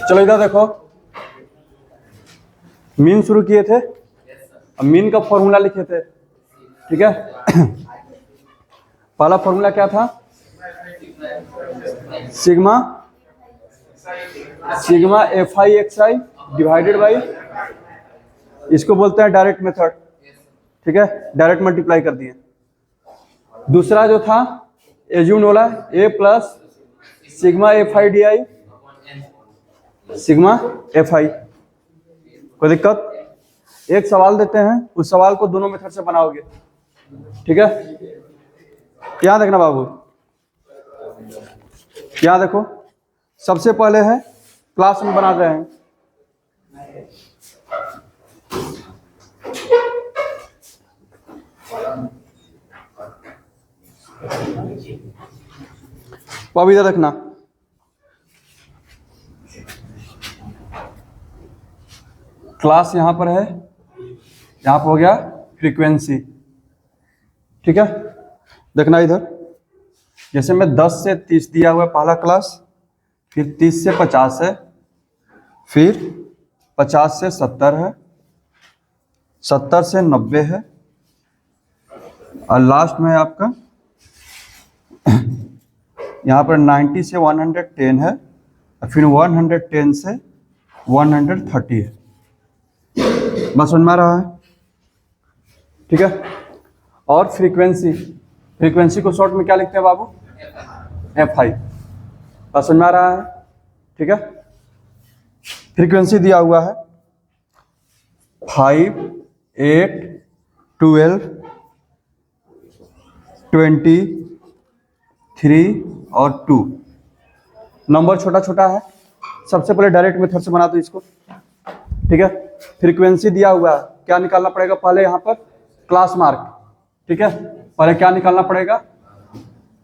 चलो इधर देखो, मीन शुरू किए थे, अब मीन का फॉर्मूला लिखे थे, ठीक है। पहला फॉर्मूला क्या था? Sigma f i x i divided by, इसको बोलते हैं डायरेक्ट मेथड, ठीक है, डायरेक्ट मल्टीप्लाई कर दिए। दूसरा जो था एज्यूम वाला, a plus sigma f i d i, sigma f i. कोई दिक्कत? एक सवाल देते हैं, उस सवाल को दोनों मेथड से बनाओगे, ठीक है। यहाँ देखना बाबू, यहाँ देखो, सबसे पहले है क्लास में बना रहे हैं, तो अब इधर रखना, क्लास यहां पर है, यहां पर हो गया फ्रीक्वेंसी, ठीक है। देखना इधर, जैसे मैं 10 से 30 दिया हुआ है पहला क्लास, फिर 30 से 50 है, फिर 50 से 70 है, 70 से 90 है, और लास्ट में आपका यहाँ पर 90 से 110 है, और फिर 110 से 130 है। बस समझ में आ रहा है, ठीक है। और फ्रीक्वेंसी को शॉर्ट में क्या लिखते हैं बाबू? F I. बस समझ में आ रहा है, ठीक है। फ्रीक्वेंसी दिया हुआ है 5, 8, 12, 20, 3 और 2। नंबर छोटा छोटा है, सबसे पहले डायरेक्ट मेथड से बना दो इसको, ठीक है। फ्रीक्वेंसी दिया हुआ है, क्या निकालना पड़ेगा? पहले यहाँ पर क्लास मार्क, ठीक है। पहले क्या निकालना पड़ेगा?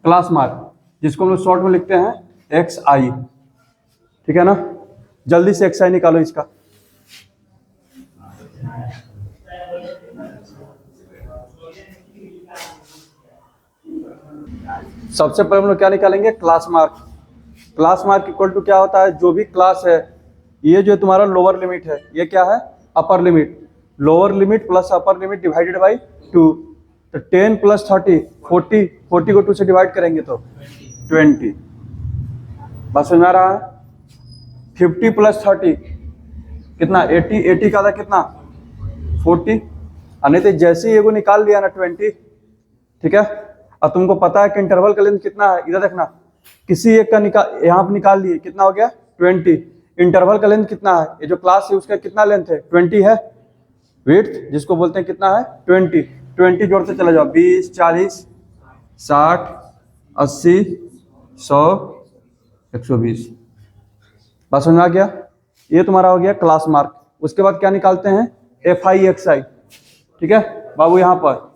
क्लास मार्क, जिसको हम लोग शॉर्ट में लिखते हैं एक्स आई, ठीक है ना। जल्दी से एक्स आई निकालो इसका। सबसे पहले हम लोग क्या निकालेंगे? Class mark. Class mark equal to क्या होता है? जो भी क्लास है, ये जो तुम्हारा लोअर लिमिट है, ये क्या है? Upper limit. Lower limit plus upper limit divided by 2, तो 10 प्लस 30, 40 को 2 से डिवाइड करेंगे तो 20। बस समझ में आ रहा है? 50 प्लस 30 कितना? 80 का था कितना? 40। नहीं तो जैसे ही एगो निकाल लिया ना 20, ठीक है। अब तुमको पता है कि इंटरवल का लेंथ कितना है, इधर देखना, किसी एक का यहाँ पे निकाल लिए, कितना हो गया? 20। इंटरवल का लेंथ कितना है? ये जो क्लास है उसका कितना लेंथ है? 20 है। विड्थ जिसको बोलते हैं कितना है? 20 जोड़ते चले जाओ, 20, 40, 60, 80, 100, 120। बात समझ में आ गया? ये तुम्हारा हो गया क्लास मार्क। उसके बाद क्या निकालते हैं? एफ आई एक्स आई, ठीक है बाबू, यहाँ पर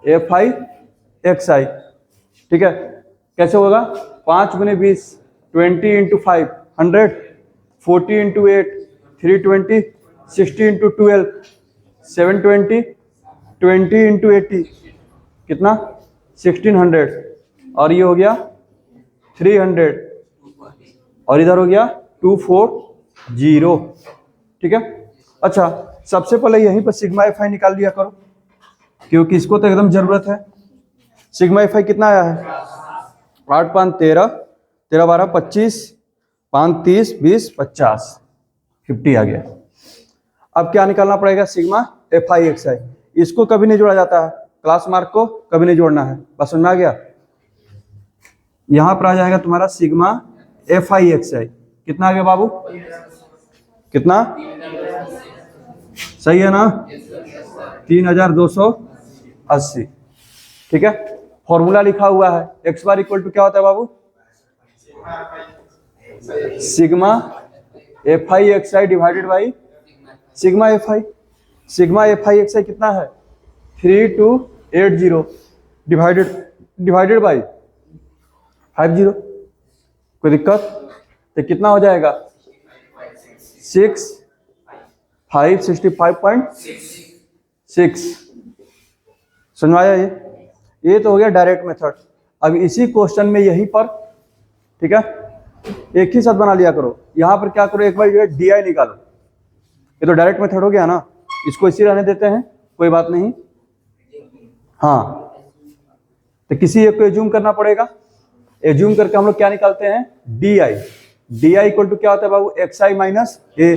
एफ आई एक्स आई, ठीक है। कैसे होगा? 5 गुने 20, 20 इंटू 5, 100, 40 इंटू 8, 320, 60 इंटू 12, 720, 20 इंटू 80, कितना? 1600, और ये हो गया 300, और इधर हो गया 240, ठीक है। अच्छा, सबसे पहले यहीं पर सिग्मा एफ आई निकाल लिया करो, क्योंकि इसको तो एकदम जरूरत है। सिग्मा एफ आई कितना आया है? 8 5 13, 13 12 25, 5 30 20 50, 50 आ गया। अब क्या निकालना पड़ेगा? सिग्मा एफ आई एक्स आई। इसको कभी नहीं जोड़ा जाता है, क्लास मार्क को कभी नहीं जोड़ना है। बस समझ में आ गया? यहां पर आ जाएगा तुम्हारा sigma f i x i. कितना आ गया बाबू? कितना? सही है ना? 3280, ठीक है। फॉर्मूला लिखा हुआ है, एक्स बार इक्वल टू क्या होता है बाबू? Sigma f i x i divided by sigma f i. Sigma f i x i कितना है? 3280 डिवाइडेड बाई 50। कोई दिक्कत? तो कितना हो जाएगा? 6565.6। समझ में आया? ये तो हो गया डायरेक्ट मेथड। अब इसी क्वेश्चन में यहीं पर, ठीक है, एक ही साथ बना लिया करो। यहाँ पर क्या करो, एक बार ये डी आई निकालो। ये तो डायरेक्ट मेथड हो गया ना, इसको इसी रहने देते हैं, कोई बात नहीं। हाँ, तो किसी एक को एज्यूम करना पड़ेगा। एज्यूम करके हम लोग क्या निकालते हैं, d i. D i equal to क्या होता है बाबू, एक्स आई माइनस ए।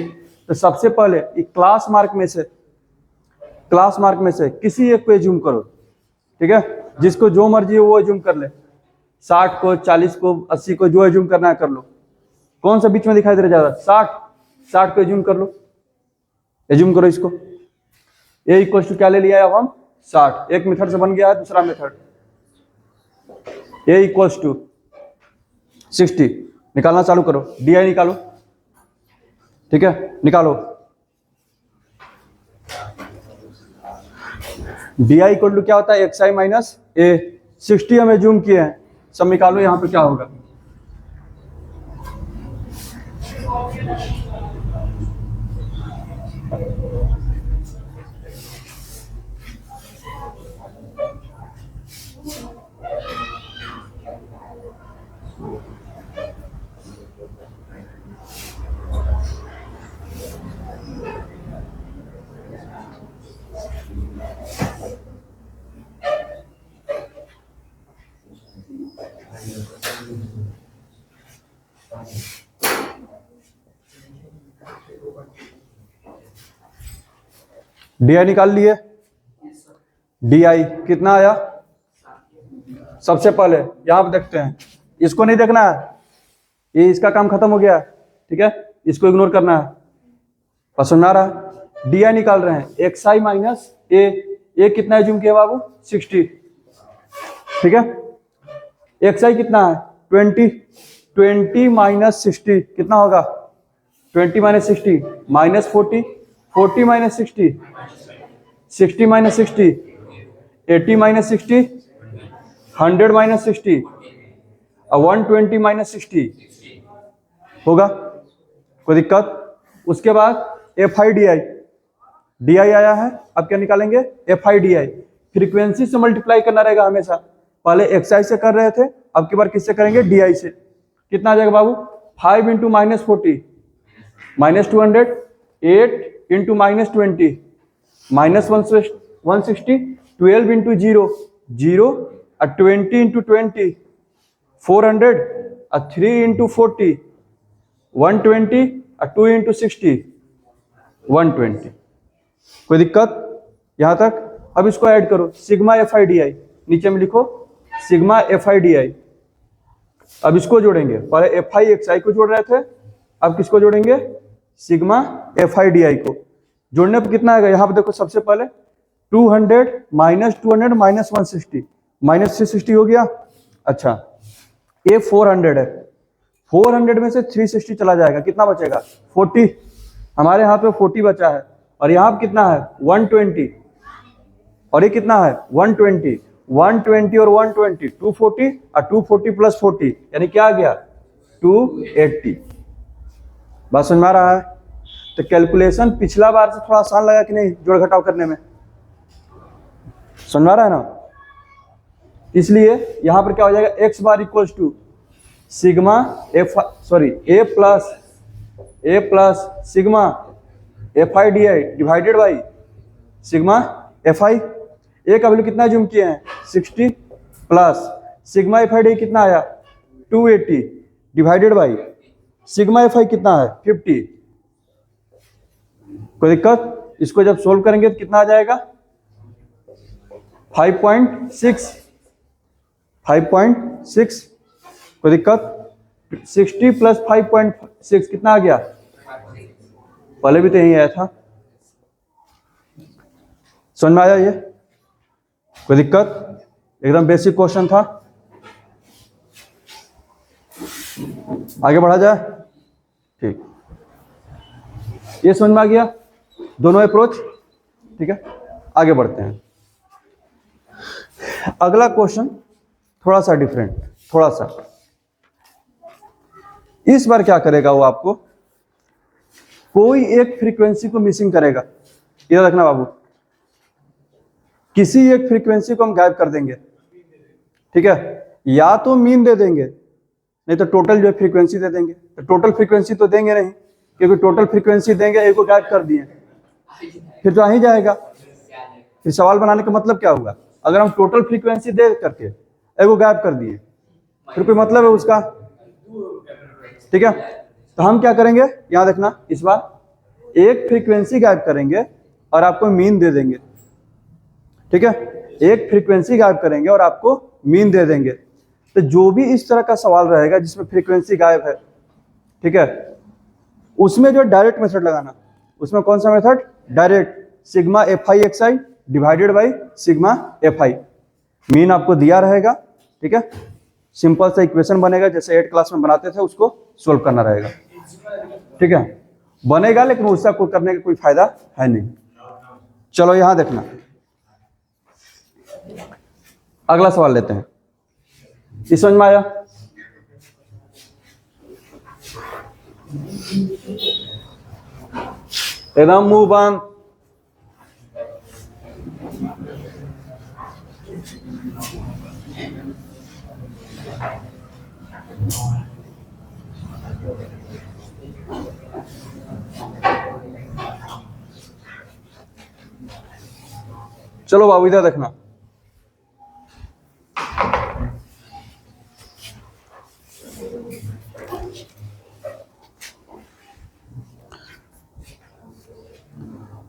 तो सबसे पहले क्लास मार्क में से किसी एक को एज्यूम करो, ठीक है। जिसको जो मर्जी हो वो एज्यूम कर ले, 60 को, 40 को, 80 को, जो एज्यूम करना है कर लो। कौन सा बीच में दिखाई दे रहा है ज्यादा, 60 को एज्यूम कर लो, एज्यूम करो इसको। ए इक्वल टू क्या ले लिया है अब हम, 60। एक मेथड से बन गया है दूसरा मेथड, ए इक्वल्स टू 60। निकालना चालू करो, डी आई निकालो, ठीक है, निकालो। डी आई इक्वल टू क्या होता है, एक्स आई माइनस ए। 60 हम एज्यूम किए हैं, सब निकालो। यहां पे क्या होगा, डी आई निकाल लिए। डी आई कितना आया, सबसे पहले यहां पर देखते हैं, इसको नहीं देखना है, ये इसका काम खत्म हो गया, ठीक है, इसको इग्नोर करना है। पसंद आ रहा है, डी आई निकाल रहे हैं, एक्स आई माइनस ए। ए कितना एज्यूम किया बाबू, 60, ठीक है। एक्स आई कितना है, 20। 20 माइनस 60 कितना होगा, 20 minus 60 minus 40। 40 minus 60, 60 minus 60, 80 minus 60, 100 minus 60, 120 minus 60 होगा, कोई दिक्कत। उसके बाद F i d i, d आई आया है, अब क्या निकालेंगे, F i d I. Frequency से मल्टीप्लाई करना रहेगा हमेशा, पहले एक्स आई से कर रहे थे, अब की बार किससे करेंगे, डी आई से। कितना आ जाएगा बाबू, 5 into minus 40 minus 200, 8 into minus 20 minus 160, 12 into 0 0, 20 into 20 400, 3 into 40 120, 2 into 60 120। कोई दिक्कत यहां तक। अब इसको ऐड करो, सिग्मा एफ आई डी आई, नीचे में लिखो सिग्मा एफ आई डी आई। अब इसको जोड़ेंगे, पहले एफ आई एक्स आई को जोड़ रहे थे, अब किसको जोड़ेंगे, सिग्मा एफ आई डी आई को। जोड़ने पर कितना आएगा, यहां पर देखो, सबसे पहले 200 माइनस 200 माइनस 160 माइनस 360 हो गया। अच्छा, ये 400 है, 400 में से 360 चला जाएगा, कितना बचेगा, 40। हमारे हाथ में 40 बचा है, और यहाँ पर कितना है, 120, और ये कितना है, 120। 120 और 120 240, और 240 प्लस 40 यानी क्या आ गया, 280। बात समझ में आ रहा है। तो कैलकुलेशन पिछला बार से थोड़ा आसान लगा कि नहीं, जोड़ घटाव करने में, समझ में आ रहा है ना। इसलिए यहां पर क्या हो जाएगा, x bar equals to sigma a plus sigma f i d i divided by sigma f i. A का वैल्यू कितना जूम किए हैं, 60 plus sigma f i d कितना आया, 280 divided by sigma f i कितना है, 50। कोई दिक्कत, इसको जब सोल्व करेंगे तो कितना आ जाएगा, 5.6। कोई दिक्कत, 60 प्लस 5.6 कितना आ गया, पहले भी तो यही आया था, समझ में आया ये, कोई दिक्कत, एकदम बेसिक क्वेश्चन था। आगे बढ़ा जाए, ठीक, ये समझ में आ गया दोनों अप्रोच, ठीक है। आगे बढ़ते हैं, अगला क्वेश्चन थोड़ा सा डिफरेंट, थोड़ा सा। इस बार क्या करेगा वो, आपको कोई एक फ्रीक्वेंसी को मिसिंग करेगा, ये रखना बाबू, किसी एक फ्रीक्वेंसी को हम गायब कर देंगे, ठीक है। या तो मीन दे देंगे, नहीं तो टोटल जो है फ्रीक्वेंसी दे देंगे, तो टोटल फ्रीक्वेंसी तो देंगे नहीं, क्योंकि टोटल फ्रीक्वेंसी देंगे ए को गायब कर दिए, फिर तो आ ही जाएगा। फिर सवाल बनाने का मतलब क्या हुआ? अगर हम टोटल फ्रीक्वेंसी दे करके ए को गायब कर दिए, फिर कोई मतलब है उसका? ठीक है, तो हम क्या करेंगे, यहां देखना, इस बार एक फ्रीक्वेंसी गायब करेंगे और आपको मीन दे देंगे। ठीक है, एक फ्रीक्वेंसी गायब करेंगे और आपको मीन दे देंगे। तो जो भी इस तरह का सवाल रहेगा जिसमें फ्रीक्वेंसी गायब है, ठीक है, उसमें जो डायरेक्ट मेथड लगाना। उसमें कौन सा method? Direct, sigma f i x i divided by sigma f I. Mean आपको दिया रहेगा, ठीक है, सिंपल सा इक्वेशन बनेगा जैसे 8 क्लास में बनाते थे, उसको सोल्व करना रहेगा। ठीक है, बनेगा, लेकिन उसका कोई करने का कोई फायदा है नहीं। चलो यहां देखना, अगला सवाल लेते हैं। इस समझ में आया? एकदम मुंह बंद। चलो बाबू इधर देखना,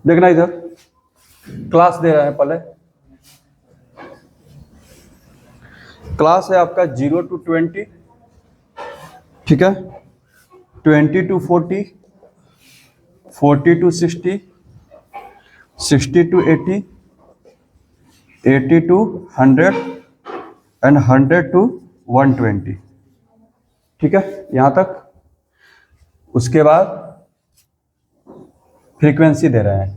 देखना इधर क्लास दे रहे हैं। पहले क्लास है आपका 0 to 20, ठीक है, 20 to 40, 40 to 60, 60 to 80, 80 to 100 and 100 to 120। ठीक है, यहां तक। उसके बाद फ्रीक्वेंसी दे रहे हैं।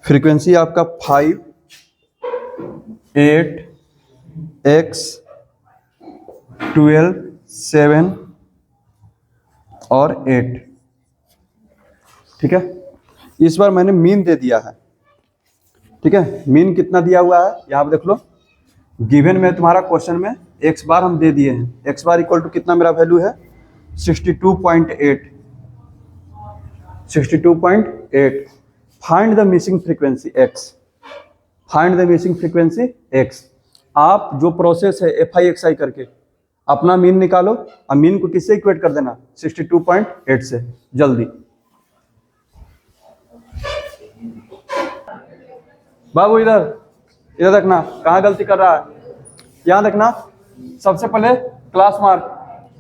फ्रीक्वेंसी आपका 5, 8, x, 12, 7 और 8। ठीक है, इस बार मैंने मीन दे दिया है। ठीक है, मीन कितना दिया हुआ है यहाँ पे देख लो। गिवन में तुम्हारा क्वेश्चन में एक्स बार हम दे दिए हैं। एक्स बार इक्वल टू कितना मेरा वैल्यू है? 62.8। 62.8। Find the missing frequency x. Find the missing frequency x. आप जो प्रोसेस है एफ आई एक्स आई करके अपना मीन निकालो और मीन को किससे इक्वेट कर देना? 62.8 से। जल्दी बाबू इधर इधर देखना, कहाँ गलती कर रहा है? यहाँ देखना, सबसे पहले क्लास मार्क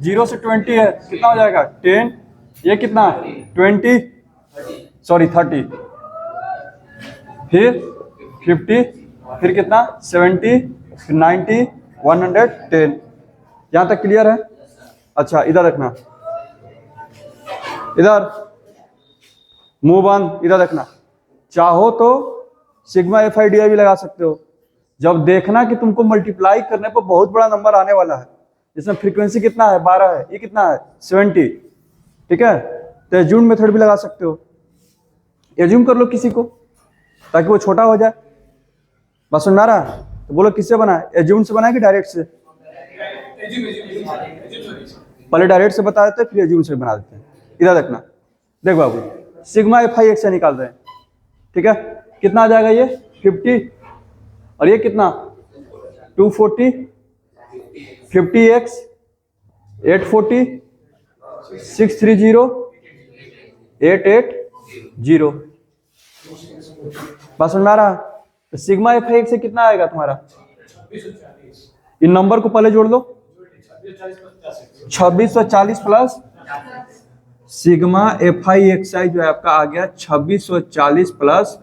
0 से 20 है, कितना हो जाएगा? 10। ये कितना है? 20, सॉरी 30, फिर 50, फिर कितना? 70, फिर 90, 110। यहाँ तक क्लियर है? अच्छा इधर देखना, इधर मुंह बंद, इधर देखना। चाहो तो सिग्मा एफ आई डी आई भी लगा सकते हो। जब देखना कि तुमको मल्टीप्लाई करने पर बहुत बड़ा नंबर आने वाला है, जिसमें फ्रीक्वेंसी कितना है? 12 है, ये कितना है? 70। ठीक है, तो एज्यूम मेथड भी लगा सकते हो। एज्यूम कर लो किसी को ताकि वो छोटा हो जाए। बस सुन रहा है तो बोलो किससे बना है? एज्यूम से बना है कि डायरेक्ट से? पहले डायरेक्ट से बता देते हैं, फिर एज्यूम से बना देते हैं। इधर देखना, देख बाबू, सिग्मा एफ आई एक्स से निकाल रहे हैं। ठीक है, कितना आ जाएगा? ये 50 और ये कितना? 240, 50x, 840, 630, 880। बात समझ में आ रहा? तो सिग्मा एफ आई एक्स से कितना आएगा तुम्हारा? इन नंबर को पहले जोड़ लो, 2640 plus sigma f i x i जो है आपका आ गया 2640 प्लस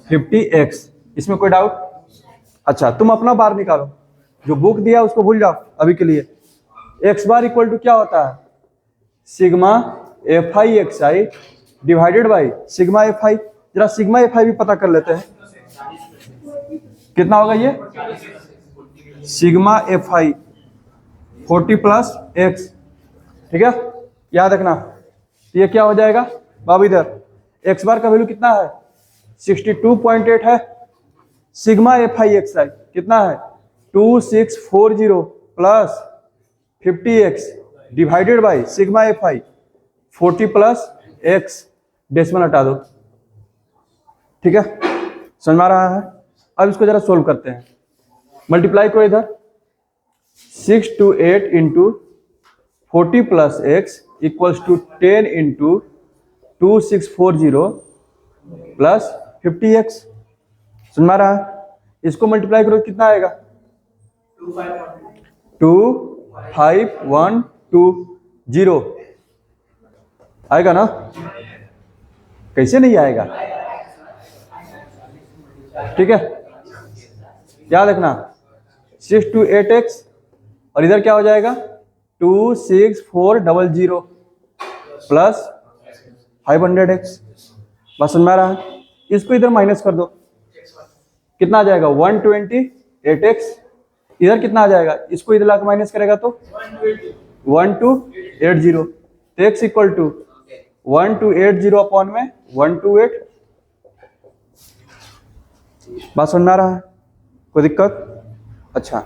50x। इसमें कोई डाउट? अच्छा तुम अपना बार निकालो, जो बुक दिया उसको भूल जाओ अभी के लिए। एक्स बार इक्वल टू क्या होता है? Sigma f i x i divided by sigma f आई। जरा सिग्मा एफ आई भी पता कर लेते हैं, कितना होगा ये? सिग्मा एफ आई 40 प्लस एक्स। ठीक है, याद रखना। ये क्या हो जाएगा बाबू? इधर एक्स बार का वैल्यू कितना है? 62.8 है। Sigma f i x i कितना है 2640 plus 50x divided by sigma f I 40 plus x, decimal हटा दो। ठीक है, समझ में आ रहा है। अब इसको जरा सोल्व करते हैं। मल्टीप्लाई करो इधर 6 to 8 into 40 plus x equals to 10 into 2640 plus 50x। समझ में आ रहा है। इसको मल्टीप्लाई करो कितना आएगा 25120 आएगा ना। कैसे नहीं आएगा, ठीक है, याद रखना 6 to 8x और इधर क्या हो जाएगा 26400 प्लस 500x। बस समझ में आ रहा है। इसको इधर माइनस कर दो, कितना आ जाएगा 128x। इधर कितना आ जाएगा, इसको इधर लाकर माइनस करेगा तो 1280। तो x इक्वल टू 1280 अपॉन में 128। बात समझ में आ रहा है, कोई दिक्कत? अच्छा,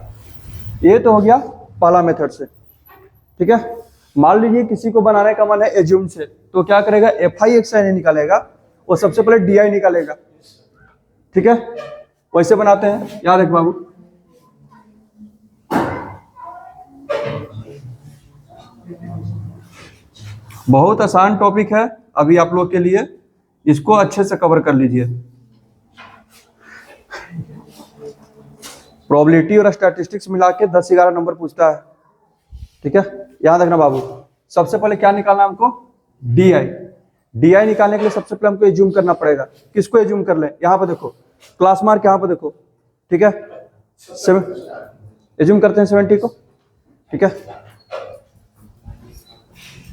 ये तो हो गया पहला मेथड से। ठीक है, मान लीजिए किसी को बनाने का मन है एज्यूम से, तो क्या करेगा एफ आई एक्स आई नहीं निकालेगा, वो सबसे पहले डी आई निकालेगा। ठीक है, वैसे बनाते हैं, याद रख बाबू। बहुत आसान टॉपिक है अभी आप लोग के लिए, इसको अच्छे से कवर कर लीजिए। प्रोबेबिलिटी और स्टैटिस्टिक्स मिला के 10-11 नंबर पूछता है। ठीक है, याद रखना बाबू। सबसे पहले क्या निकालना हमको डी आई। डी आई निकालने के लिए सबसे पहले हमको एज्यूम करना पड़ेगा। किसको एज्यूम कर ले, यहाँ पे देखो क्लास मार्क, यहाँ पे देखो। ठीक है, एज्यूम करते हैं 70 को। ठीक है,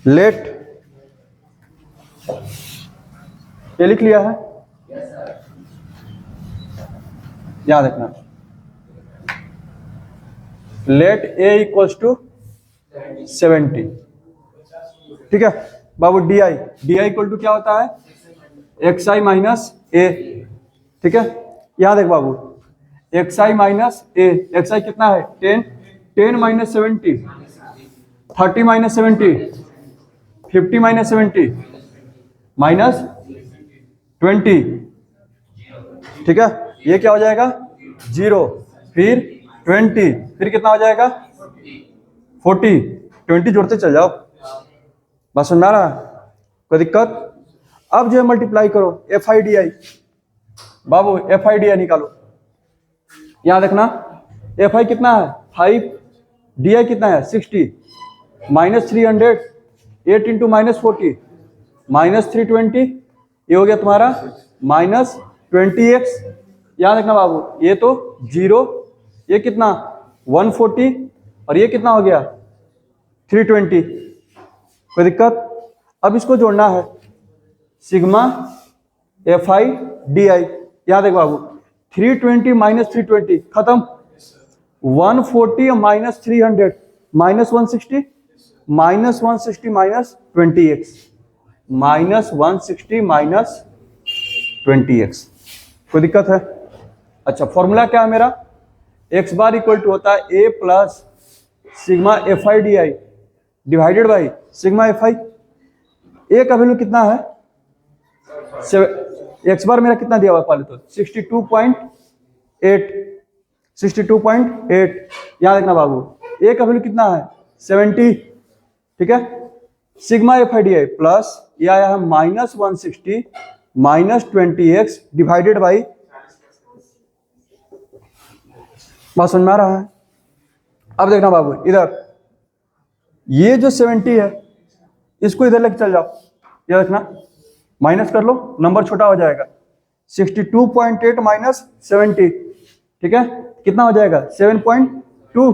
लेट, ये लिख लिया है, याद रखना। Let a equals to 70। ठीक है बाबू, डी आई इक्वल टू क्या होता है एक्स आई माइनस ए। ठीक है, याद है बाबू, x I minus A. X i कितना है 10, 10 माइनस 70, 30 माइनस 70, 50 माइनस 70 माइनस 20। ठीक है, ये क्या हो जाएगा 0, फिर 20, फिर कितना हो जाएगा 40, 20 जोड़ते चल जाओ। बस समझ में आ रहा है, कोई दिक्कत? अब जो है मल्टीप्लाई करो F i d I. Babu F i d आई निकालो, याद रखना एफ आई कितना है 5, डी आई कितना है 60, माइनस 300, 8 इंटू माइनस 40 माइनस 320, ये हो गया तुम्हारा माइनस 20x। याद रखना बाबू, ये तो 0, ये कितना 140 और ये कितना हो गया 320। कोई दिक्कत? अब इसको जोड़ना है सिग्मा एफ आई डी आई। याद है बाबू 320 माइनस 320 खत्म, 140 minus 300 minus 160, minus 160 minus 20x, minus 160 minus 20x। कोई दिक्कत है? अच्छा, फॉर्मूला क्या है मेरा, एक्स बार इक्वल टू होता है a plus sigma f i d i divided by sigma f i. A का वैल्यू कितना है, एक्स बार मेरा कितना दिया हुआ पहले तो 62.8, 62.8। याद रखना बाबू, ए का वैल्यू कितना है 70। ठीक है, sigma f i d I plus ये आया है minus 160 minus 20x divided by, बात समझ में आ रहा है? अब देखना बाबू, इधर ये जो 70 है इसको इधर लेके चल जाओ, ये रखना, माइनस कर लो, नंबर छोटा हो जाएगा 62.8 माइनस 70। ठीक है, कितना हो जाएगा 7.2,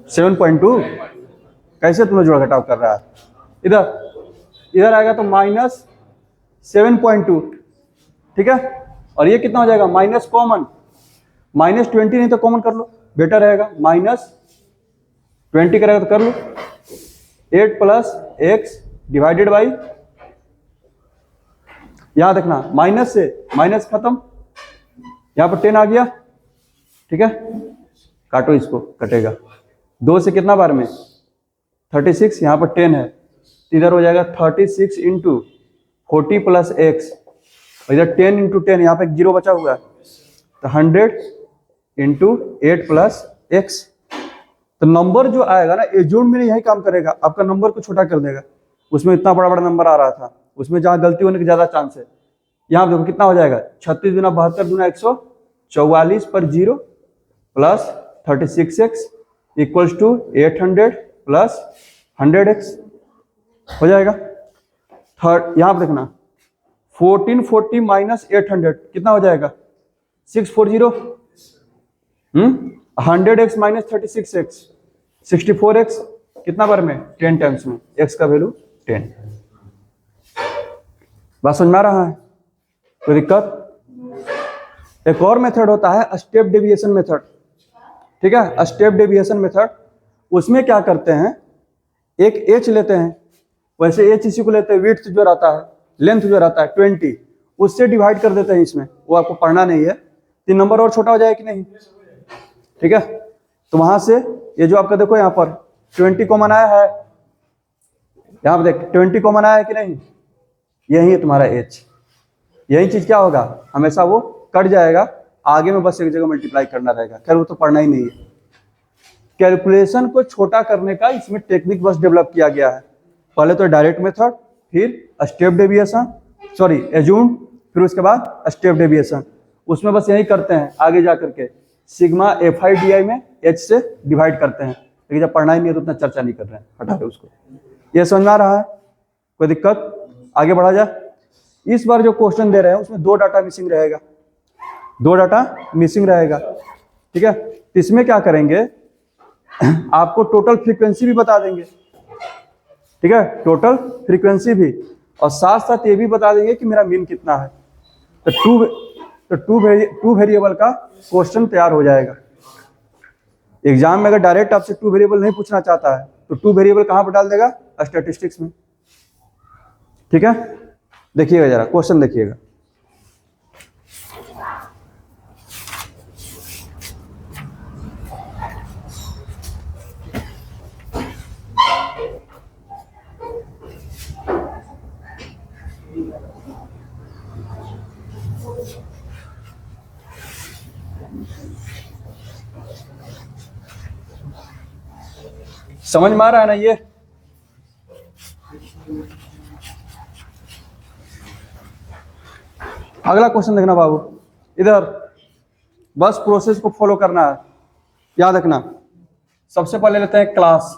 7.2। कैसे तुम्हें जोड़ घटाव कर रहा है? इधर आएगा तो माइनस 7.2। ठीक है, और ये कितना हो जाएगा माइनस कॉमन, माइनस 20 नहीं तो कॉमन कर लो, बेटर रहेगा, माइनस 20 करेगा तो कर लो, 8 प्लस एक्स डिवाइडेड बाई यहां देखना माइनस से माइनस खत्म, यहां पर 10 आ गया, ठीक है, काटो इसको, कटेगा 2 से कितना बार में 36, यहाँ पर 10 है, इधर हो जाएगा 36 इंटू 40 प्लस एक्स, इधर 10 इंटू 10, यहाँ पे 0 बचा हुआ है, तो 100 इंटू 8 प्लस एक्स। तो नंबर जो आएगा ना एज्यूम में यही काम करेगा, आपका नंबर को छोटा कर देगा। उसमें इतना बड़ा बड़ा नंबर आ रहा था, उसमें जहाँ गलती होने का ज्यादा चांस है। यहाँ देखो कितना हो जाएगा, 36 गुना 72 गुना 144 पर 0 plus 36x equals to 800 plus 100x हो जाएगा। थर्ड यहाँ पर देखना 1440 माइनस 800 कितना हो जाएगा 640, 100x माइनस 36x 64x कितना बार में 10 टाइम्स में, x का वैल्यू 10। बात समझ में आ रहा है, कोई दिक्कत? एक और मेथड होता है स्टेप डेविएशन मेथड, ठीक है, स्टेप डेविएशन मेथड। उसमें क्या करते हैं, एक h लेते हैं, वैसे h इसी को लेते हैं, विड्थ जो रहता है, लेंथ जो रहता है 20, उससे डिवाइड कर देते हैं इसमें, वो आपको पढ़ना नहीं है। 3 नंबर और छोटा हो जाए कि नहीं, ठीक है। तो वहां से ये जो आपका देखो यहाँ पर 20 कॉमन आया है, यहाँ पर देख 20 कॉमन आया है कि नहीं, यही है तुम्हारा h। यही चीज क्या होगा, हमेशा वो कट जाएगा, आगे में बस एक जगह मल्टीप्लाई करना रहेगा। खैर वो तो पढ़ना ही नहीं है। कैलकुलेशन को छोटा करने का इसमें टेक्निक बस डेवलप किया गया है। पहले तो डायरेक्ट मेथड, फिर स्टेप डेविएशन, सॉरी एज्यूम, फिर उसके बाद स्टेप डेविएशन। उसमें बस यही करते हैं, आगे जा करके सिग्मा FI/DI में h से डिवाइड करते हैं, लेकिन जब पढ़ना ही नहीं है तो उतना चर्चा नहीं कर रहे हैं, हटा दो उसको। ये समझ में आ रहा है, कोई दिक्कत? आगे बढ़ा जाए। इस बार जो क्वेश्चन दे रहे हैं उसमें 2 डाटा मिसिंग रहेगा, 2 डाटा मिसिंग रहेगा, ठीक है। तो इसमें क्या करेंगे, आपको टोटल फ्रीक्वेंसी भी बता देंगे, ठीक है, टोटल फ्रीक्वेंसी भी, और साथ साथ ये भी बता देंगे कि मेरा मीन कितना है। तो टू वेरिएबल का क्वेश्चन तैयार हो जाएगा। एग्जाम में अगर डायरेक्ट आपसे 2 वेरिएबल नहीं पूछना चाहता है तो 2 वेरिएबल कहां पर डाल देगा, स्टैटिस्टिक्स में, ठीक है। देखिएगा जरा क्वेश्चन देखिएगा, समझ में आ रहा है ना ये? अगला क्वेश्चन देखना बाबू, इधर बस प्रोसेस को फॉलो करना है, याद रखना। सबसे पहले लेते हैं क्लास,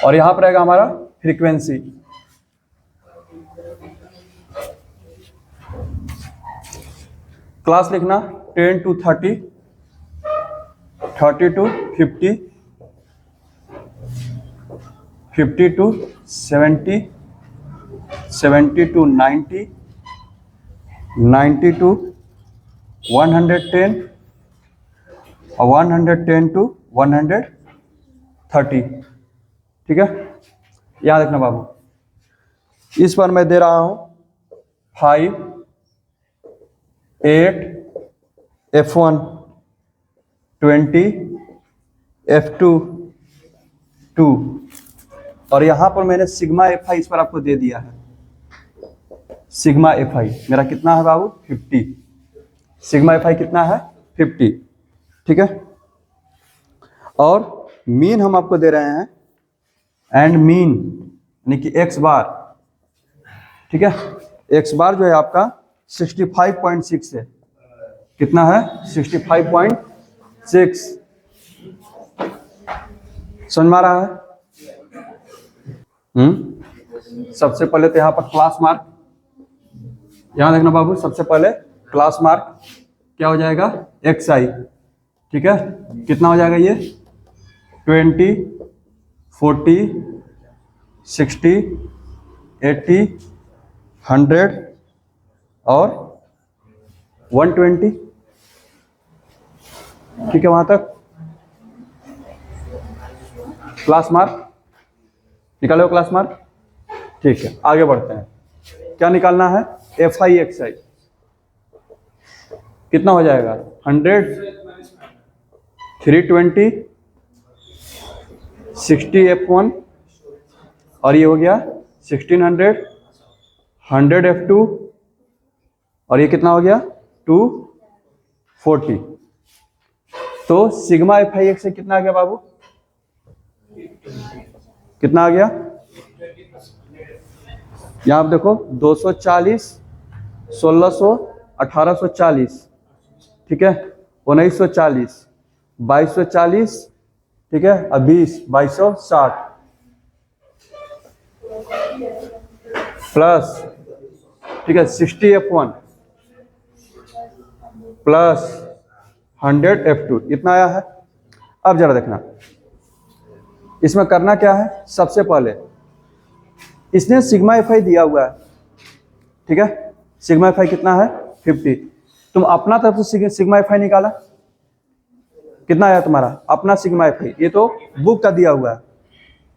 और यहां पर रहेगा हमारा फ्रीक्वेंसी। क्लास लिखना 10 to 30, 30 to 50, 50 to 70, 70 to 90, 90 to 110, और 110 to 130, ठीक है। याद रखना बाबू, इस पर मैं दे रहा हूं 5, 8, F1, 20, F2, 2, और यहां पर मैंने सिग्मा FI इस पर आपको दे दिया है। सिग्मा FI मेरा कितना है बाबू 50, सिग्मा FI कितना है 50, ठीक है। और मीन हम आपको दे रहे हैं, एंड मीन यानी कि x बार, ठीक है। x बार जो है आपका 65.6 है, कितना है 65.6, समझ में आ रहा है? सबसे पहले तो यहाँ पर क्लास मार्क, यहां देखना बाबू, सबसे पहले क्लास मार्क क्या हो जाएगा XI, ठीक है। कितना हो जाएगा ये 20, 40, 60, 80, 100 और 120, ठीक है। वहां तक क्लास मार्क निकालो, क्लास मार्क, ठीक है। आगे बढ़ते हैं। क्या निकालना है, एफ आई एक्स आई। कितना हो जाएगा, 100, 320, 60 F1 और ये हो गया 1600, 100 F2 और ये कितना हो गया 240। तो सिग्मा एफ आई एक्स कितना आ गया बाबू, कितना आ गया, यहां आप देखो 240, 1600, 1840, ठीक है, 1940, 2240, ठीक है, अब 20, 2260 प्लस, ठीक है, 60 F1 प्लस 100 F2, इतना आया है। अब जरा देखना इसमें करना क्या है, सबसे पहले इसने सिग्मा एफ आई दिया हुआ है, ठीक है, सिग्मा एफ आई कितना है 50। तुम अपना तरफ से सिग्मा एफ आई निकाला, कितना आया तुम्हारा अपना सिग्मा एफ आई, ये तो बुक का दिया हुआ है,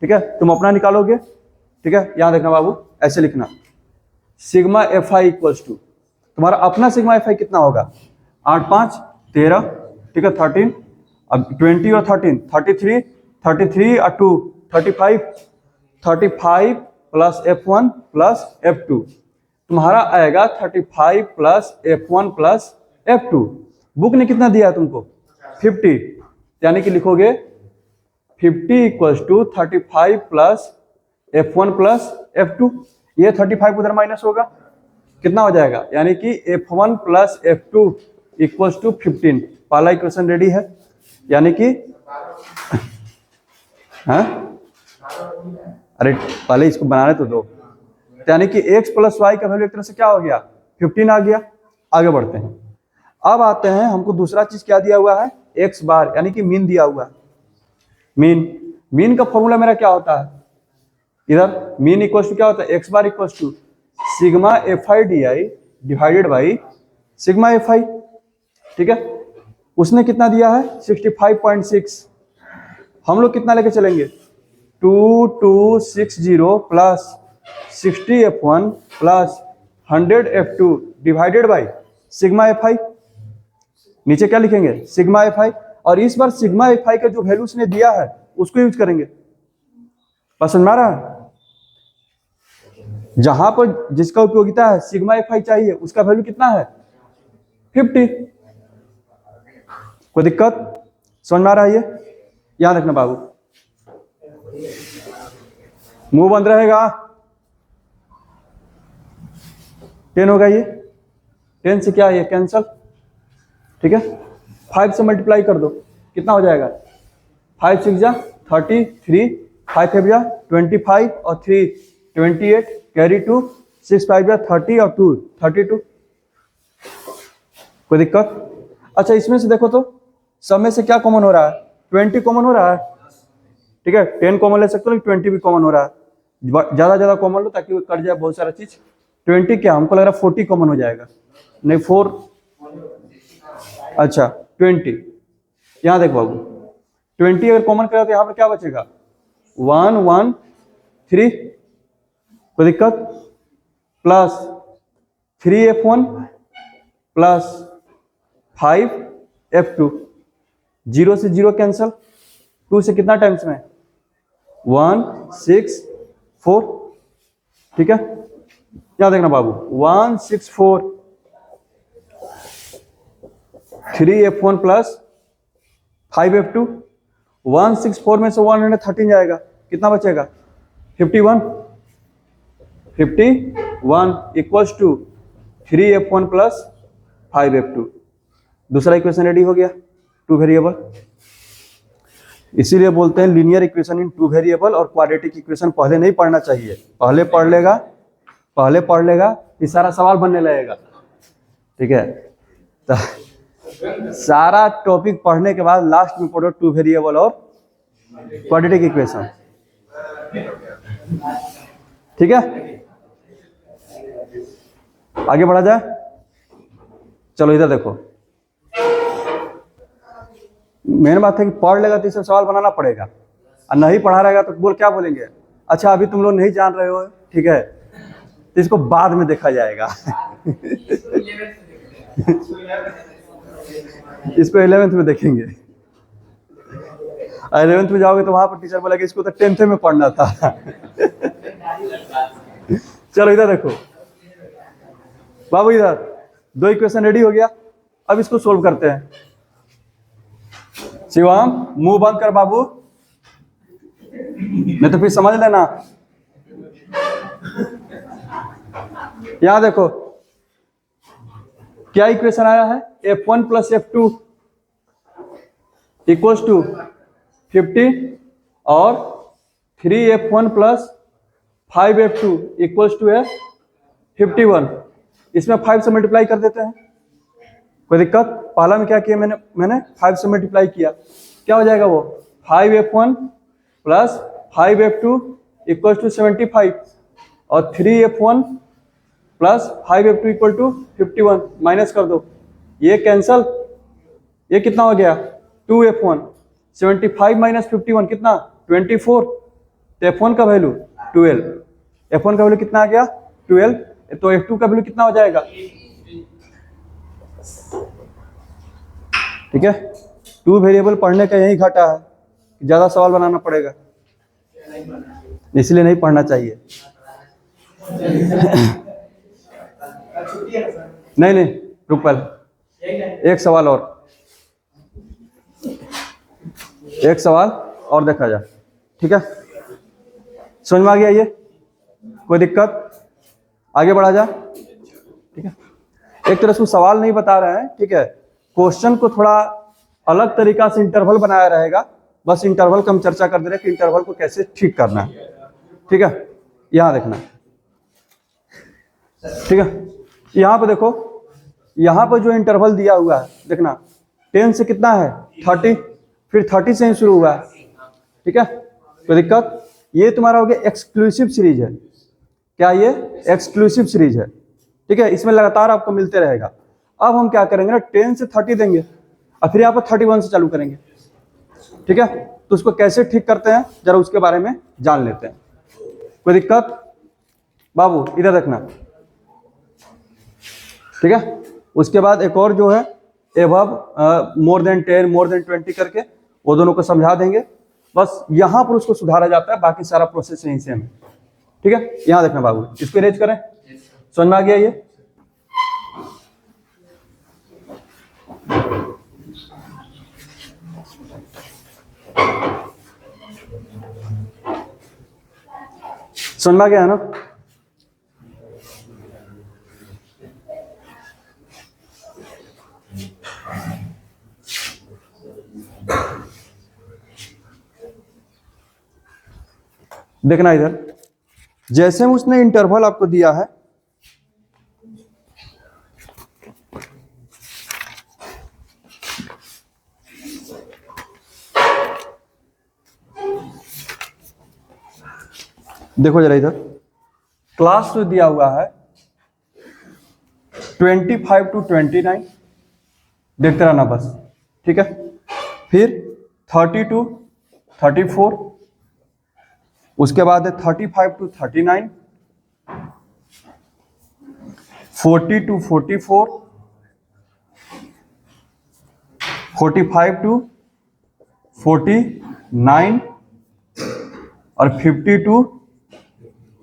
ठीक है, तुम अपना निकालोगे, ठीक है। यहां देखना बाबू, ऐसे लिखना sigma f i equals to, तुम्हारा अपना सिग्मा एफ आई कितना होगा, 8 5 13, ठीक है, 13, अब 20 और 13 33, 33 और 2 35, 35 प्लस F1 प्लस F2, तुम्हारा आएगा 35 plus F1 plus F2। Book ने कितना दिया है तुमको 50, यानी कि लिखोगे 50 equals to 35 plus F1 plus F2। ये 35 उधर माइनस होगा, कितना हो जाएगा, यानी कि F1 plus F2 equals to 15। पहला इक्वेशन रेडी है, यानी कि हाँ, अरे पहले इसको बनाने तो दो, यानी कि x प्लस वाई का वैल्यू एक तरह से क्या हो गया 15 आ गया। आगे बढ़ते हैं, अब आते हैं, हमको दूसरा चीज क्या दिया हुआ है, x बार, यानी कि मीन दिया हुआ है। मीन का फॉर्मूला मेरा क्या होता है, इधर मीन इक्वल्स टू क्या होता है, x bar equals to sigma f i d i divided by sigma f i, ठीक है। उसने कितना दिया है 65.6, हम लोग कितना लेके चलेंगे 2260 plus 60 F1 plus 100 F2 divided by sigma f आई, नीचे क्या लिखेंगे सिग्मा एफ आई, और इस बार सिग्मा एफ आई का जो वैल्यू उसने दिया है उसको यूज करेंगे। पसंद आ रहा है, जहां पर जिसका उपयोगिता है सिग्मा एफ आई चाहिए उसका वैल्यू कितना है 50। कोई दिक्कत, समझ में आ रहा है, ये याद रखना बाबू, मुंह बंद रहेगा। 10 होगा, ये 10 से क्या है ये कैंसल, ठीक है, 5 से मल्टीप्लाई कर दो, कितना हो जाएगा 5 6 जा 33, 5 5 जा 25 और 3 28, कैरी 2, 6 5 जा 30 और 2 32। कोई दिक्कत, अच्छा इसमें से देखो तो सब में से क्या कॉमन हो रहा है, 20 कॉमन हो रहा है, ठीक है, 10 कॉमन ले सकते हो, 20 भी कॉमन हो रहा है, ज्यादा कॉमन लो ताकि कट जाए बहुत सारा चीज। 20 क्या, हमको लग रहा है 40 कॉमन हो जाएगा, नहीं 4, अच्छा 20, यहाँ देख बाबू 20 अगर कॉमन करें तो यहाँ पर क्या बचेगा 1 1 3, कोई दिक्कत, प्लस 3 F1 प्लस 5 F2, 0 से 0 कैंसल, 2 से कितना टाइम्स में 1 6 4, ठीक है, क्या देखना बाबू 1 6 4, 3 F1 प्लस 5 F2, 1 6 4 में से 113 जाएगा, कितना बचेगा 51, 51 equals to 3 F1 plus 5 F2। दूसरा इक्वेशन रेडी हो गया, 2 वेरिएबल, इसीलिए बोलते हैं लीनियर इक्वेशन इन 2 वेरिएबल, और क्वाड्रेटिक इक्वेशन पहले नहीं पढ़ना चाहिए, पहले पढ़ लेगा फिर सारा सवाल बनने लगेगा, ठीक है। तो सारा टॉपिक पढ़ने के बाद लास्ट में पढ़ो 2 वेरिएबल और क्वाड्रेटिक इक्वेशन, ठीक है। आगे बढ़ा जाए, चलो इधर देखो, मेन बात है कि पढ़ लेगा तो इसे सवाल बनाना पड़ेगा, और नहीं पढ़ा रहेगा तो क्या बोलेंगे, अच्छा अभी तुम लोग नहीं जान रहे हो, ठीक है, तो इसको बाद में देखा जाएगा। इसको 11th में देखेंगे। 11th में जाओगे तो वहां पर टीचर बोलेगा इसको तो 10th में पढ़ना था। चलो इधर देखो बाबू, इधर 2 इक्वेशन रेडी हो गया। अब इसको सोल्व करते हैं। शिवम मुंह बंद कर बाबू, नहीं तो फिर समझ लेना। यहां देखो क्या इक्वेशन आया है, f1 plus f2 equals to 50 और 3f1 plus 5f2 equals to 51। इसमें 5 से मल्टीप्लाई कर देते हैं, कोई दिक्कत? पहला में क्या किया मैंने 5 से मल्टीप्लाई किया, क्या हो जाएगा वो 5f1 plus 5f2 equals to 75 और 3f1 plus 5f2 equal to 51। Minus कर दो, ये कैंसल, ये कितना हो गया 2f1। 75 माइनस 51 कितना 24। तो f1 का वैल्यू 12, f1 का वैल्यू कितना आ गया 12। तो f2 का वैल्यू कितना हो जाएगा, ठीक है। 2 वेरिएबल पढ़ने का यही घाटा है, ज्यादा सवाल बनाना पड़ेगा, इसलिए नहीं पढ़ना चाहिए। नहीं रुक पहले, एक सवाल और देखा जाए, ठीक है। समझ में आ गया ये, कोई दिक्कत? आगे बढ़ा जा, ठीक है। एक तरह से सवाल नहीं बता रहे हैं, ठीक है। क्वेश्चन को थोड़ा अलग तरीका से इंटरवल बनाया रहेगा, बस इंटरवल का हम चर्चा कर दे रहे हैं कि इंटरवल को कैसे ठीक करना है, ठीक है। यहां देखना, ठीक है। यहां पे देखो, यहां पर जो इंटरवल दिया हुआ है देखना, 10 से कितना है 30, फिर 30 से ही शुरू हुआ है, ठीक है। कोई दिक्कत? ये तुम्हारा हो गया एक्सक्लूसिव सीरीज है, क्या ये एक्सक्लूसिव सीरीज है, ठीक है। इसमें लगातार आपको मिलते रहेगा। अब हम क्या करेंगे ना, 10 से 30 देंगे और फिर यहाँ पर 31 से चालू करेंगे, ठीक है। तो उसको कैसे ठीक करते हैं जरा उसके बारे में जान लेते हैं। कोई दिक्कत? बाबू इधर देखना, ठीक है। उसके बाद एक और जो है above more than 10 more than 20 करके वो दोनों को समझा देंगे, बस यहां पर उसको सुधारा जाता है, बाकी सारा प्रोसेस यहीं से है, ठीक है। यहां देखना बाबू, इसको इरेज करें, समझ में आ गया ये? समझ में आ गया है ना? देखना इधर, जैसे उसने इंटरवल आपको दिया है, देखो जरा इधर, क्लास जो दिया हुआ है 25 to 29, देखते रहना बस, ठीक है। फिर 30 to 34, उसके बाद है 35 to 39, 40 to 44, 45 to 49 और 50 to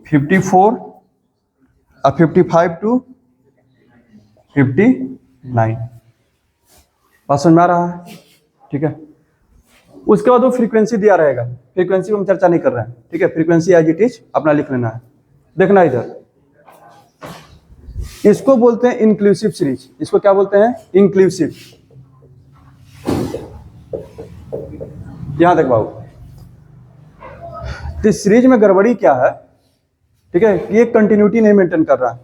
54 और 55 to 59। बात समझ में आ रहा है, ठीक है। उसके बाद वो फ्रीक्वेंसी दिया रहेगा, फ्रीक्वेंसी को हम चर्चा नहीं कर रहे हैं, ठीक है। फ्रीक्वेंसी एज इट इज अपना लिख लेना है। देखना इधर, इसको बोलते हैं इंक्लूसिव सीरीज। इसको क्या बोलते हैं? इंक्लूसिव। यहां देख बाबू, तो सीरीज में गड़बड़ी क्या है, ठीक है। ये कंटिन्यूटी नहीं मेंटेन कर रहा है,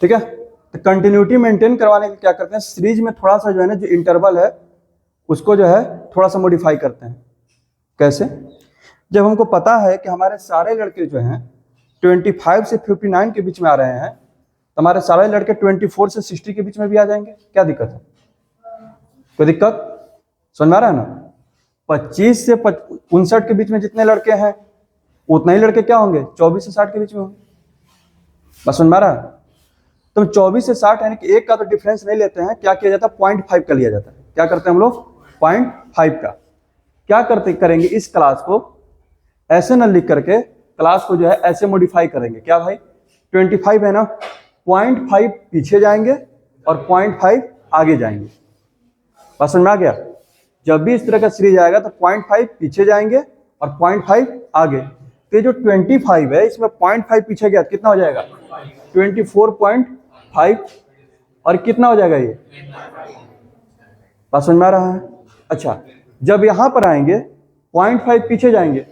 ठीक है। तो कंटिन्यूटी मेंटेन करवाने के क्या करते हैं, सीरीज में थोड़ा सा जो है ना, जो इंटरवल है उसको जो है थोड़ा सा मॉडिफाई करते हैं। कैसे? जब हमको पता है कि हमारे सारे लड़के जो हैं 25 से 59 के बीच में आ रहे हैं, तो हमारे सारे लड़के 24 से 60 के बीच में भी आ जाएंगे, क्या दिक्कत है? कोई दिक्कत? समझ में आ रहा है ना? 25 से 59 के बीच में जितने लड़के हैं उतने ही लड़के क्या होंगे 24 से 60 के बीच में होंगे, बस समझ में आ रहा है? तो 24 से 60 यानी कि एक का तो डिफरेंस नहीं लेते हैं, क्या किया जाता है 0.5 का लिया जाता है। क्या करते हैं हम लोग 0.5 का। क्या करते करेंगे इस क्लास को ऐसे न लिख करके क्लास को जो है ऐसे मॉडिफाई करेंगे। क्या भाई 25 है ना, 0.5 पीछे जाएंगे और 0.5 आगे जाएंगे। बस समझ में आ गया? जब भी इस तरह का सीरीज आएगा तो 0.5 पीछे जाएंगे और 0.5 आगे। तो ये जो 25 है इसमें 0.5 पीछे गया कितना हो जाएगा 24.5 और कितना हो जाएगा ये, बात समझ में आ रहा है? अच्छा, जब यहां पर आएंगे 0.5 पीछे जाएंगे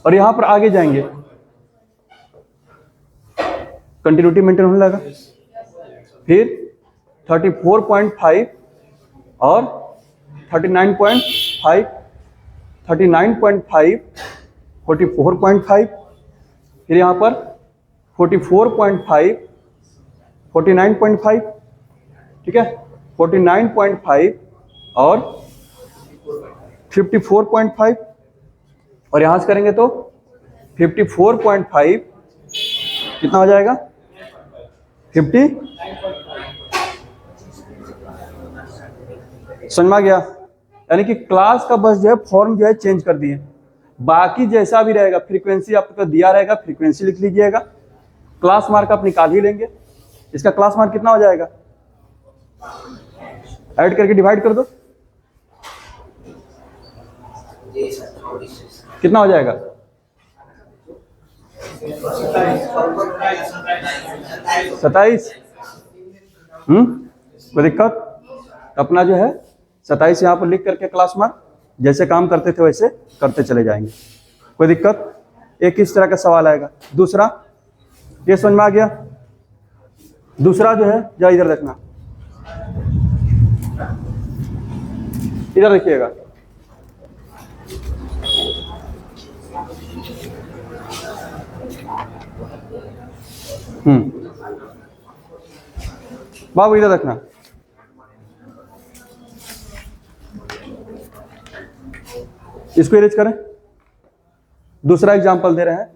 और यहां पर आगे जाएंगे, कंटिन्यूटी मेंटेन होने लगा। फिर 34.5 और 39.5, 39.5, 44.5, फिर यहाँ पर 44.5, 49.5, ठीक है, 49.5 और 54.5 और यहाँ से करेंगे तो 54.5 कितना हो जाएगा 50। समझ में आ गया? यानी कि क्लास का बस जो है फॉर्म जो है चेंज कर दिए, बाकी जैसा भी रहेगा फ्रीक्वेंसी आपको दिया रहेगा, फ्रीक्वेंसी लिख लीजिएगा। क्लास मार्क आप निकाल ही लेंगे। इसका क्लास मार्क कितना हो जाएगा, ऐड करके डिवाइड कर दो, कितना हो जाएगा 27। कोई दिक्कत? अपना जो है 27 यहाँ पर लिख करके क्लास मार्क जैसे काम करते थे वैसे करते चले जाएंगे। कोई दिक्कत? एक इस तरह का सवाल आएगा। दूसरा, ये समझ में आ गया? दूसरा जो है जरा इधर देखना, इधर देखिएगा। बाबू इधर देखना, इसको इरेज करें। दूसरा एग्जांपल दे रहे हैं।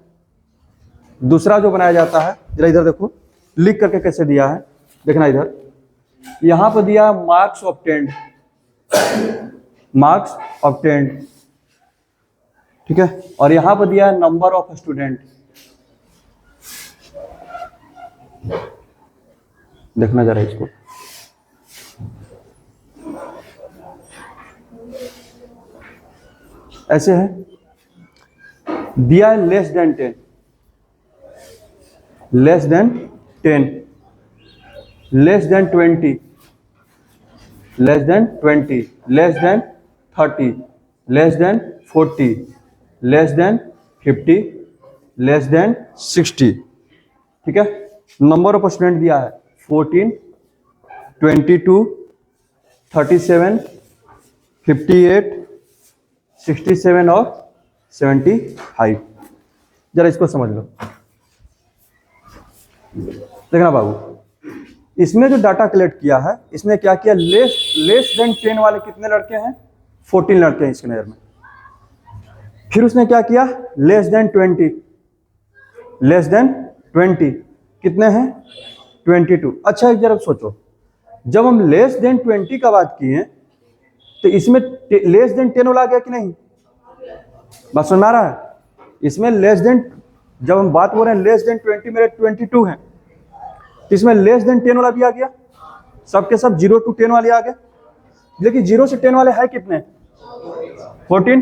दूसरा जो बनाया जाता है जरा इधर देखो, लिख करके कैसे दिया है देखना। इधर यहां पर दिया मार्क्स ऑब्टेन्ड, मार्क्स ऑब्टेन्ड, ठीक है, और यहां पर दिया नंबर ऑफ स्टूडेंट। देखना जरा इसको, ऐसे है दिया है less than 10, less than 10, less than 20, less than 20, less than 30, less than 40, less than 50, less than 60, ठीक है। नंबर ऑफ स्टूडेंट दिया है 14, 22, 37, 58, 67 और 75। जरा इसको समझ लो। देखना बाबू, इसमें जो डाटा कलेक्ट किया है इसने क्या किया, लेस देन 10 वाले कितने लड़के हैं 14 लड़के हैं इसके नजर में। फिर उसने क्या किया लेस देन 20, लेस देन 20 कितने हैं 22। अच्छा एक जरा सोचो, जब हम लेस देन 20 का बात किए तो इसमें लेस देन 10 वाला आ गया कि नहीं, बात सुन आ रहा है? इसमें लेस देन, जब हम बात हो रहे हैं लेस देन 20, मेरे 22 है, तो इसमें लेस देन 10 वाला भी आ गया, सबके सब 0 to 10 वाले आ गए। लेकिन 0 से 10 वाले है कितने 14,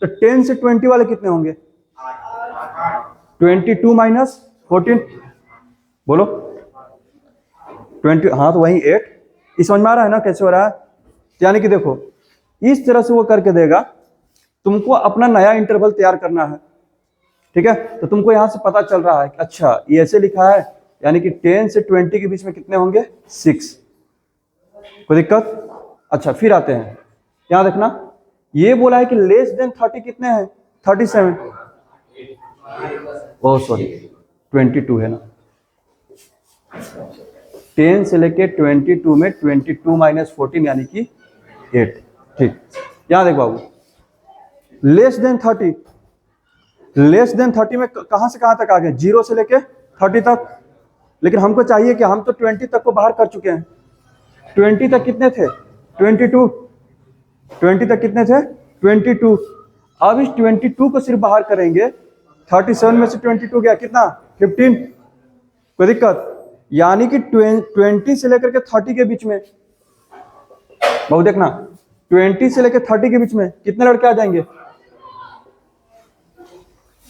तो 10 से 20 वाले कितने होंगे 22 माइनस 14, बोलो 20, हाँ तो वही 8। इस समझ में आ रहा है ना कैसे हो रहा है? यानी कि देखो इस तरह से वो करके देगा, तुमको अपना नया इंटरवल तैयार करना है, ठीक है। तो तुमको यहां से पता चल रहा है कि अच्छा ये ऐसे लिखा है, यानी कि 10 से 20 के बीच में कितने होंगे 6। कोई दिक्कत? अच्छा फिर आते हैं, यहां देखना, ये बोला है कि लेस देन 30 कितने हैं 37, ओह सॉरी 22 है ना, 10 से लेके 22 में 22 माइनस 14 यानी कि 8, ठीक। यहां देख बाबू लेस देन 30, लेस देन 30 में कहां से कहां तक आ गए, 0 से लेके 30 तक। लेकिन हमको चाहिए कि हम तो 20 तक को बाहर कर चुके हैं। 20 तक कितने थे, 22। 20 तक कितने थे, 22। अब इस 22 को सिर्फ बाहर करेंगे, 37 में से 22 गया कितना, 15। कोई दिक्कत, यानी कि 20 से लेकर के 30 के बीच में, बहुत देखना, 20 से लेकर 30 के बीच में कितने लड़के आ जाएंगे।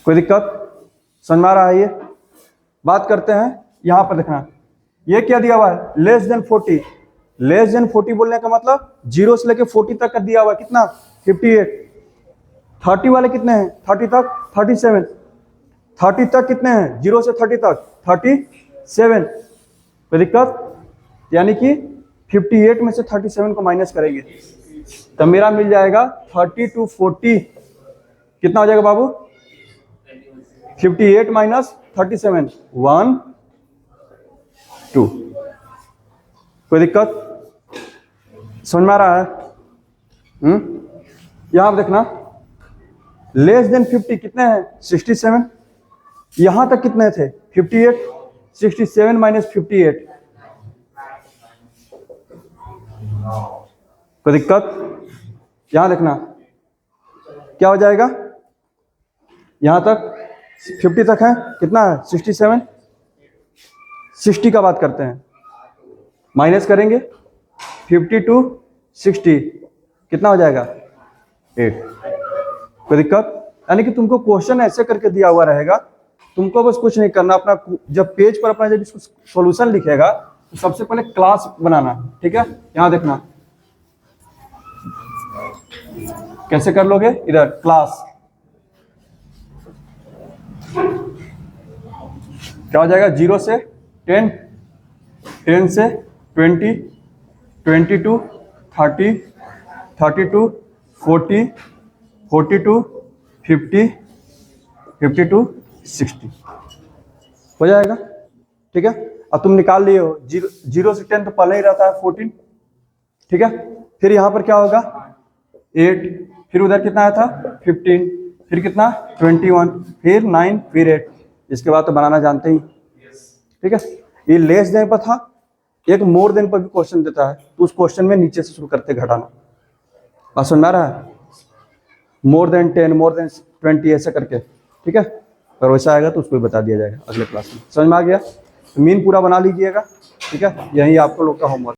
कोई दिक्कत, समझ में आ रहा है। ये बात करते हैं, यहां पर देखना, ये क्या दिया हुआ है, लेस देन 40। लेस देन 40 बोलने का मतलब 0 से लेकर 40 तक का दिया हुआ है, कितना, 58। 30 वाले कितने हैं, 30 तक 37। 30 तक कितने हैं, 0 से 30 तक 37। कोई दिक्कत, यानी कि 58 में से 37 को माइनस करेंगे तो मेरा मिल जाएगा 30 to 40, कितना हो जाएगा बाबू, 58 माइनस 37, 1 2। कोई दिक्कत, समझ में आ रहा है। यहां पर देखना, लेस देन 50 कितने हैं, 67। यहां तक कितने थे, 58। 67 माइनस 58। कोई दिक्कत, यहां देखना क्या हो जाएगा, यहां तक 50 तक है, कितना है, 67। 60 का बात करते हैं, माइनस करेंगे 50 to 60, कितना हो जाएगा, 8। कोई दिक्कत, यानी कि तुमको क्वेश्चन ऐसे करके दिया हुआ रहेगा, तुमको बस कुछ नहीं करना, अपना जब पेज पर अपना जब इसको सॉल्यूशन लिखेगा तो सबसे पहले क्लास बनाना, ठीक है। यहां देखना कैसे कर लोगे, इधर क्लास, क्या हो जाएगा, 0 से 10, 10 से 20, 22, 30, 32, 40, 42, 50, 52, 60 हो जाएगा, ठीक है। अब तुम निकाल लिए हो, 0 से 10 तो पहले ही रहता है 14, ठीक है। फिर यहाँ पर क्या होगा, 8, फिर उधर कितना आया था, 15, फिर कितना, 21, फिर 9, फिर 8। इसके बाद तो बनाना जानते ही, ठीक है। ये लेस देन पर था, एक मोर देन पर भी क्वेश्चन देता है, तो उस क्वेश्चन में नीचे से शुरू करते घटाना, बात समझ में आ रहा है, मोर देन 10, मोर देन 20 ऐसे करके, ठीक है। अगर वैसा आएगा तो उसको भी बता दिया जाएगा अगले क्लास में। समझ में आ गया, तो मीन पूरा बना लीजिएगा, ठीक है। यही आपको लोग का होमवर्क।